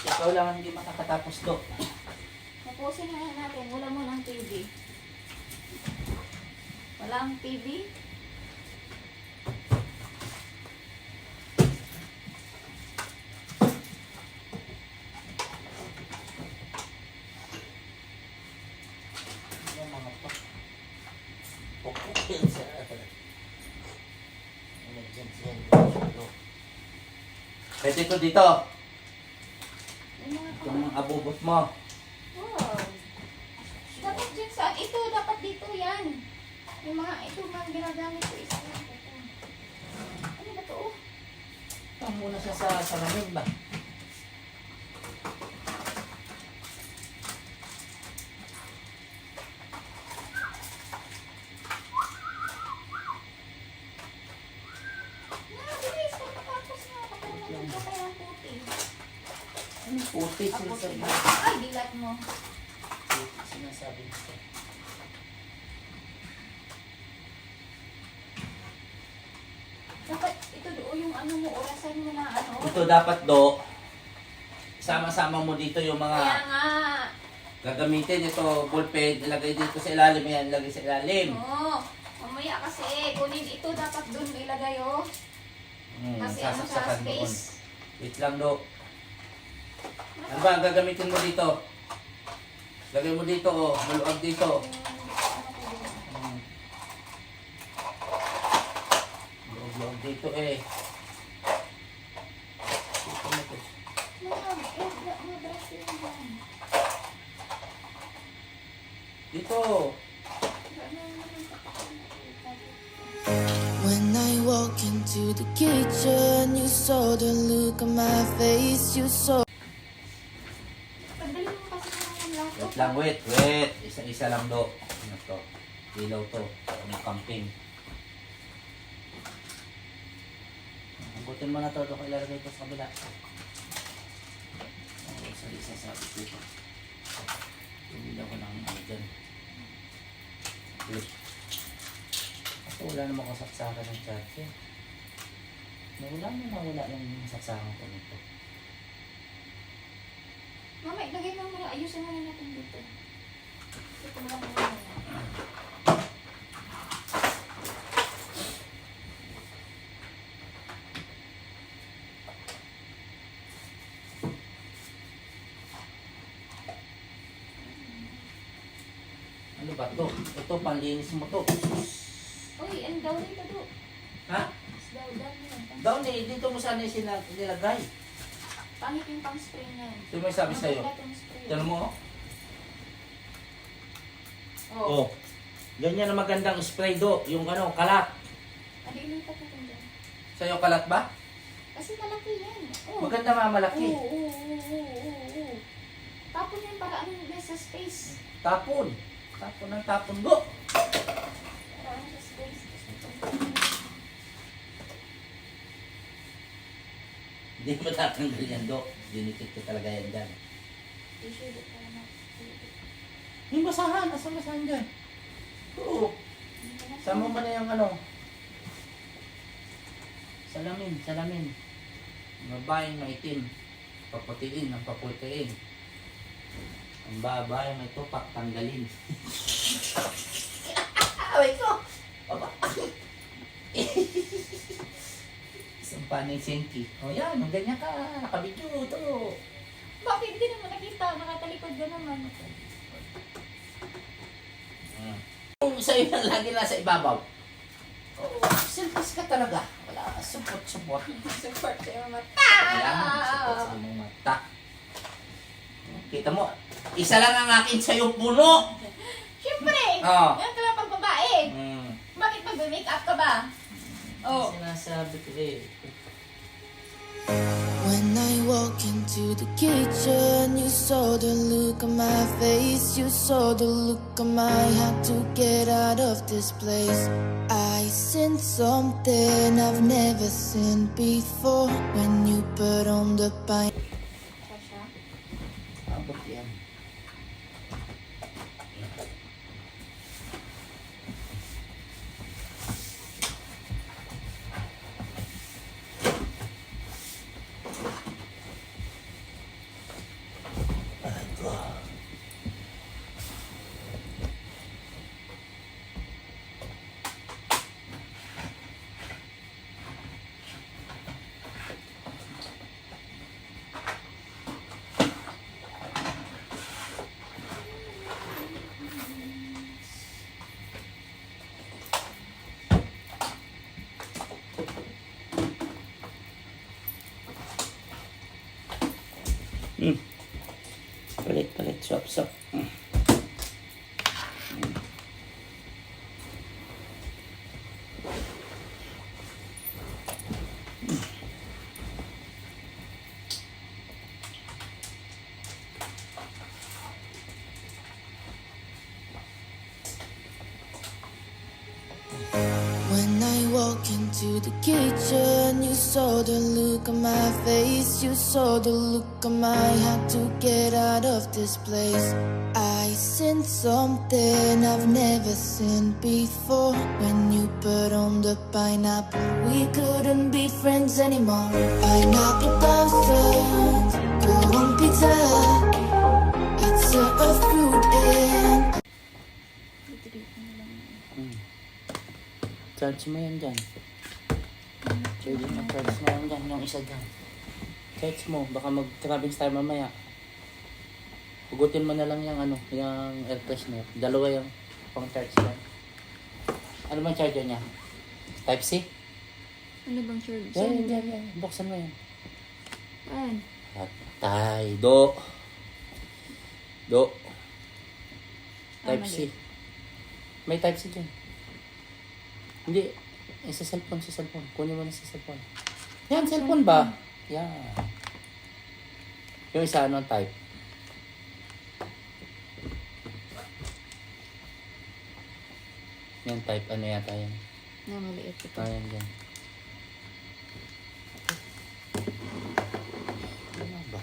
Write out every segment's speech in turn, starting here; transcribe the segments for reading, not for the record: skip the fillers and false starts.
Ikaw lang ang hindi makakatapos to. Tapusin na yan natin. Wala mo ng TV. Walang TV. Yan mga to. Pupukin sa... Pwede ko dito. Yung mga abubot mo. Wow. Dapat dyan saan? Ito, dapat dito yan. Yung mga, ito mga ginagamit ko isa lang. Ano ba ito? Ito muna siya sa salamin ba? Bilis, matapos na. Kapag magkakay ng puti. Ano puti sinasabi mo? Ay, dilat mo. Puti sinasabi mo. Dapat ito doon yung ano mo, orasan mo na ano. Ito dapat do. Sama-sama mo dito yung Kaya mga nga. gagamitin. Ito ballpen, ilagay dito sa ilalim. Yan, ilagay sa ilalim. Oo. Mamaya kasi, kunin ito dapat doon ilagay oh. Kasi ano sa Sasaksakan doon. space. Wait lang do. Ano ba ang gagamitin mo dito? Lagay mo dito oh. Maluag dito. Maluag dito eh. Dito mo to. Dito. When I walk into the kitchen, you saw the look on my face, you saw. Pagdali mo kasi ng lahat. Wait lang, wait. Isa-isa lang do. Ano to? Ilaw to. Ano camping. Abutin mo na to. Doon ko ilalagay ito sa kabila. Isa-isa sabi dito. Tumilaw ko ng ano dyan. Wait. Ako wala namang kasaksakan ng charge. Nawala yung saksakan ko nito. Mama, ilagay mo muna. Ayusin muna natin dito. Ito mo lang muna. Ano ba to? Ito, panlinis mo to. Uy, ang daw nito do. Ha? Daw nito. Down eh, dito mo sana nilagay. Pangit yung pang spray niyan. Ito may sabi sa'yo. Magulat yung spray. Tignan mo. Oh. Oh. Ganyan ang magandang spray do. Yung ano, kalat. Ano yung ito dyan? Sa'yo kalat ba? Kasi malaki yan. Oh. Maganda mamalaki. Oo. Tapon yan para ano yung sa space. Tapon. Tapon ng tapon do. Para ano sa space. Hindi mo tatanggal yan do. Dinikit ko talaga yan dyan. Tissue do para na. Yung basahan. Asan basahan dyan? Oo. Sama mo na yung ano. Salamin. Babaeng maitim. Paputiin ng paputiin. Ang babae may tupak, tanggalin. Away ko! Aba! Isang panay senki. O yan, ang ganyan ka. Nakabidyo to. Bakit hindi naman nakita? Nakatalikod ka naman. Kung sa'yo lang lagi nasa ibabaw. Oo, selfish ka talaga. Wala, support. Support sa iyong mata. Kailangan support sa iyong mata. Kita mo, isa lang ang akin sa'yo puno. Siyempre! Oo. Yan ka lang pag babae. Bakit mag-make up ka ba? Oh. Sinasabi ko eh. When I walk into the kitchen, you saw the look on my face, you saw the look on my had to get out of this place. I seen something I've never seen before when you put on the pine. Abot yan. Palit, swap. When I walk into the kitchen, you saw the look on my face. You saw the look on my had to get out of this place. I seen something I've never seen before. When you put on the pineapple, we couldn't be friends anymore. Pineapple bouncers, go on pizza. It's a fruit and Charge mo yan dyan. Charge mo yan dyan. Yung isa dyan. Charge mo. Baka mag-trapping star mamaya. Hugutin mo na lang yung yung air freshener. Dalawa yung pang charge yan. Ano bang charger niya? Type C? Ano bang charge? Yan. Buksan mo yan. Saan? Patay. Do. Type C. May type C dyan. Hindi. Sa cellphone. Kunin mo na sa cellphone. Yan, cellphone ba? Yan. Yung isa, type? Yan, type. Ano yata yan? Na maliit ito. Ayan dyan. Ano ba?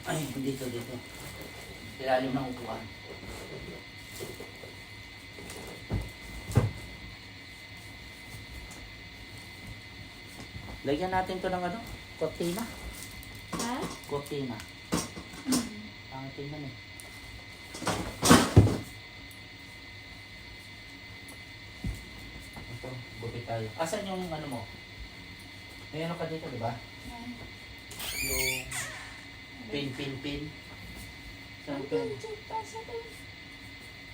Ay, dito. Ilalim ng upuan. Lagyan natin to ng kortina. Ha? Kortina. Pangit tingnan eh. Ito, gupit tayo. Asan yung mo? May ka dito, di ba? Yung pin. Saan Ang pin? check pa sa ito.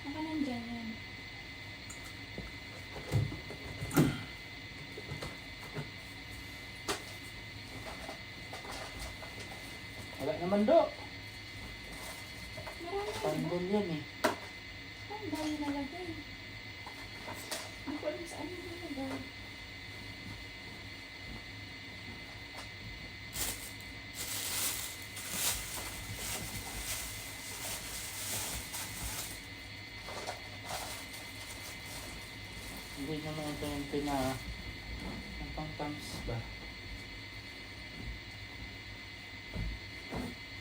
Naka nandyan yan. Wala naman do. Marami ka Pandol yan eh. Ang dami nalagay. Hindi ko alam saan yung nalagay. Hindi naman ito yung ang pang-thumbs ba?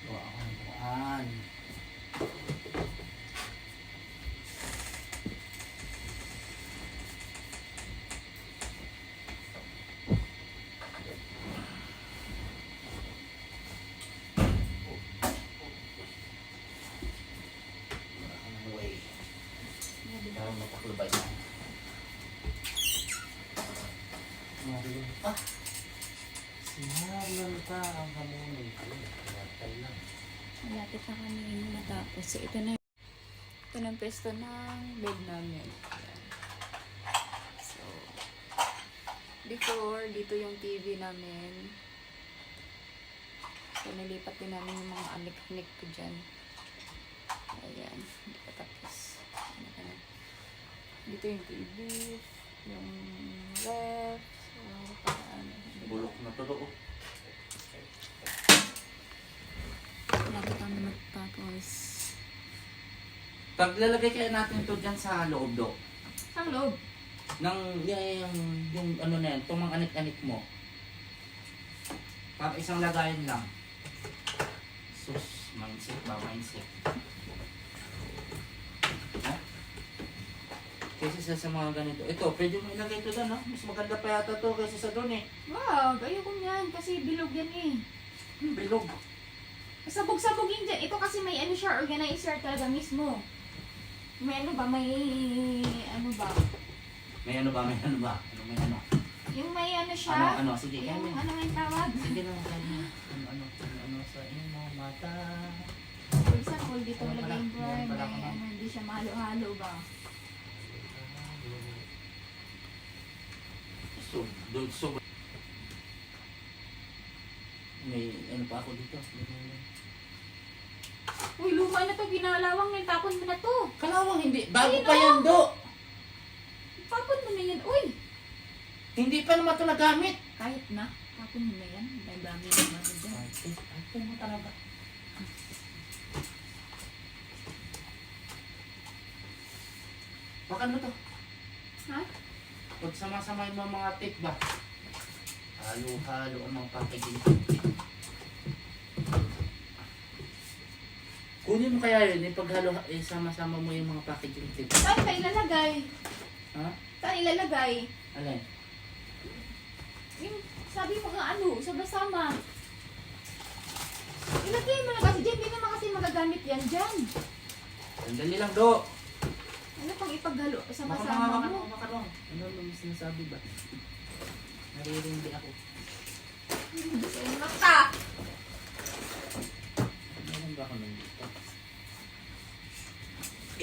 Buwan. Kaya mataklubay na. Sinaral ka ang hamunin ko. Matay lang. Malapit na kami matapos. So, ito na yung pwesto ng bed namin. Ayan. So, before, dito yung TV namin. So, nilipat din namin yung mga anik-anik ko dyan. Ayan. Hindi pa tapos. Dito yung TV. Yung ref. So, paano. Bulok na to do. Malapit kami magtapos. Paglalagay kaya natin to dyan sa loob do. Ang loob. Yung na yan, itong mga anik-anik mo. Para isang lagayan lang. Sus, mindset. Ha? Kaysa sa mga ganito. Ito, pwede mo ilagay ito doon, no? Mas maganda pa yata to kaysa sa doon eh. Wow, ayoko niyan kasi bilog yan eh. Bilog. Sabog-sabogin dyan. Ito kasi may siya, organizer talaga mismo. May ano ba? May ano ba? May ano ba? May ano? Yung may siya. Ano? Sige, Yung kaya ano yung tawag? sige lang, kaya ano sa imo mata. For example, dito Ano pala? lagay yung dry, Meron pala may ako, ano, hindi siya mahalo-halo ba? So, may ano pa ako dito. Uy, luma na to, ginalawang na, tapon mo na to. Kalawang hindi. Bago Ayun, pa yan, Do. Tapon mo na yan, uy. Hindi pa naman ito nagamit. Kahit na, tapon mo na yan. May dami naman dyan. Ate mo talaga. Baka ano to? Ha? Pag sama-samay mo mga tape ba? Halo-halo ang mga packaging. Kunin mo kaya yun, paghalo, sama-sama mo yung mga packaging tape. Saan ka ilalagay? Ha? Saan ilalagay? Alin? Yung sabi mo nga ano, sama-sama. Ilagay mo na kasi dyan, hindi naman kasi magagamit yan dyan. Sandali lang, Do. Ano pang ipaghalo, Baka sama-sama mga mo? makanong. Ano yung sinasabi ba? Naririndi ako. Sa yung mata! Meron ba ako nandito?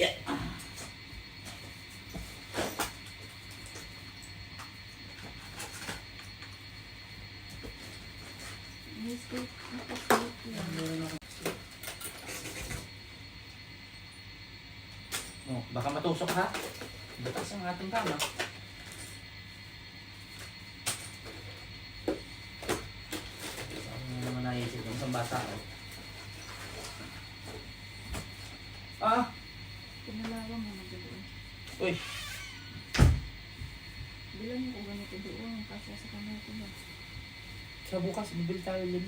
Yeah. Mistake, nakastate yan. Meron ako. Oh, baka matusok ha? Batas ang ating kama. Ano naman naisip ng isang bata oh. Ah! Pinalawang mo na doon. Uy! Bilang mo kung ganito doon, kasi sa kamay ko ba? Sa bukas, bibili tayo 5.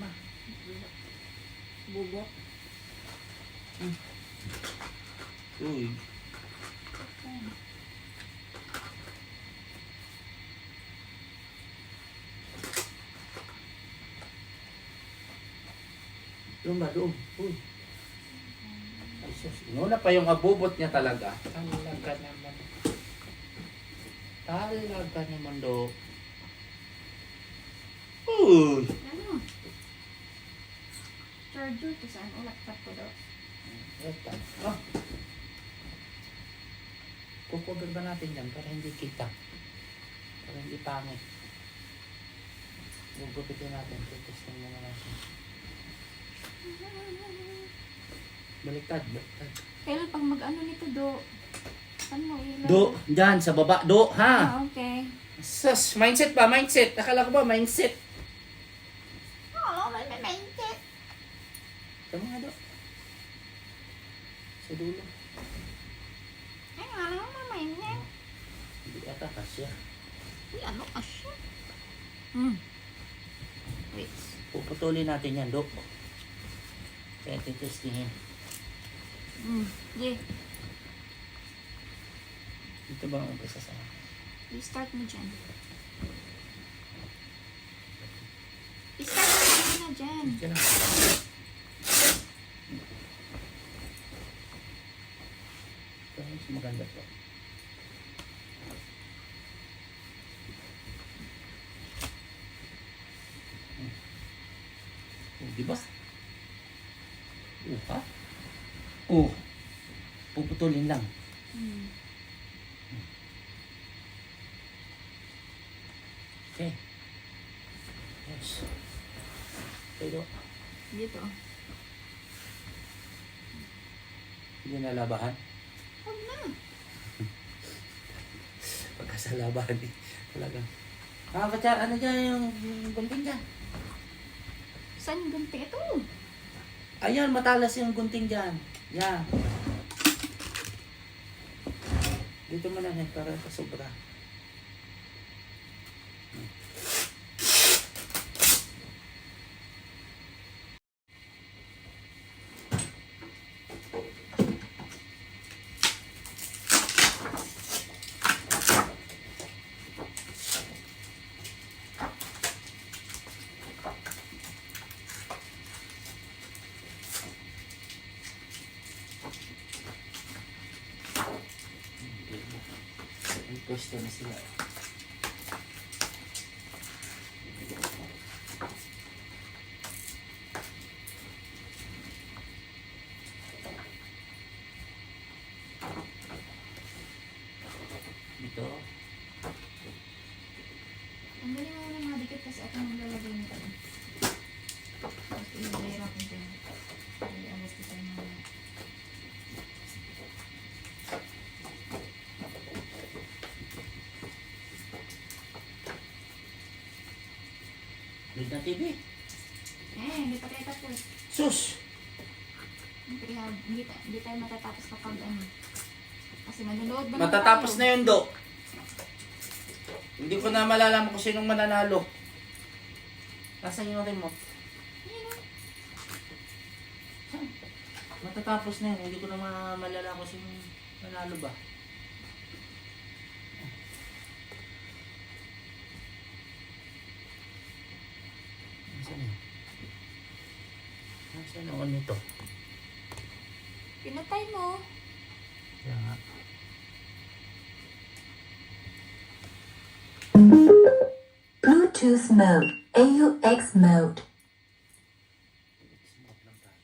Bubok. Uy! Doon ba? Doon. Uy! Ay, sus. Inuna pa yung abubot niya talaga. Talaga naman. Talaga naman, Do. Uy! Ano? Charger to saan? O laptop ko daw. Ito. Oh. Kukover ba natin yan para hindi kita? Para hindi pangit. Gugupitin natin. Testing muna natin. Baliktad, baliktad. Kailan pag mag-ano nito, Do? Saan mo ilalagay? Do, dyan, sa baba. Do, ha? Ah, okay. Sus, mindset ba? Mindset. Akala ko ba, mindset. Oo, may mindset. Tama nga, Do. Sa dulo. Ay, ano mo mindset? Hindi ata kasya. Uy, ano kasi? Wait. Puputulin natin yan, Do. Kaya titestingin. Yeah. Dito ba ang umpisa sa I-start mo dyan. I-start mo na dyan. Dito lang. Ito, mas maganda to. Oh, di ba? Ha? Oh. Puputulin lang. Okay. Yes. Pero, Dito. hindi nalabahan. Huwag na. Pagkasalabahan eh. Talagang. Ba't ano dyan yung gunting dyan? Saan yung ganti? Ito. Ayan, matalas yung gunting dyan. Yan. Dito mo na yan para sa sobra. May pwesto na sila. Kapit na TV. Hindi pa tayo tapos. Sus! Hindi tayo matatapos kapag ano. Kasi manunood ba Matatapos na yun, Do. Hindi ko na malalaman kung sinong mananalo. Nasaan yung rin mo? Saan? Matatapos na yun. Hindi ko na malalaman kung sinong manalo ba. Nasaan yun? Nasaan yung ano ito? Pinatay mo. Kaya nga. Bluetooth mode, AUX mode. Smoke lang tayo.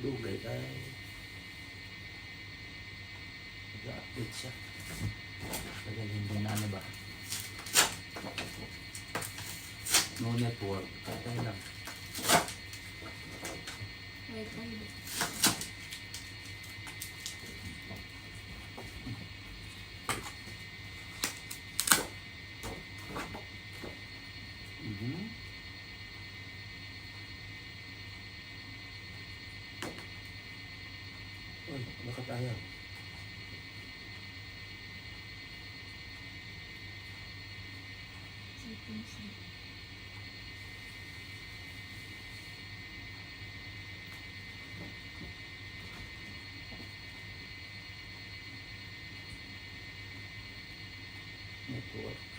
Dugay tayo. Nag-update siya. Tagalin din na ano ba? No network. Katay lang. Wait. Mhm. Uy, bakit ayaw? Network.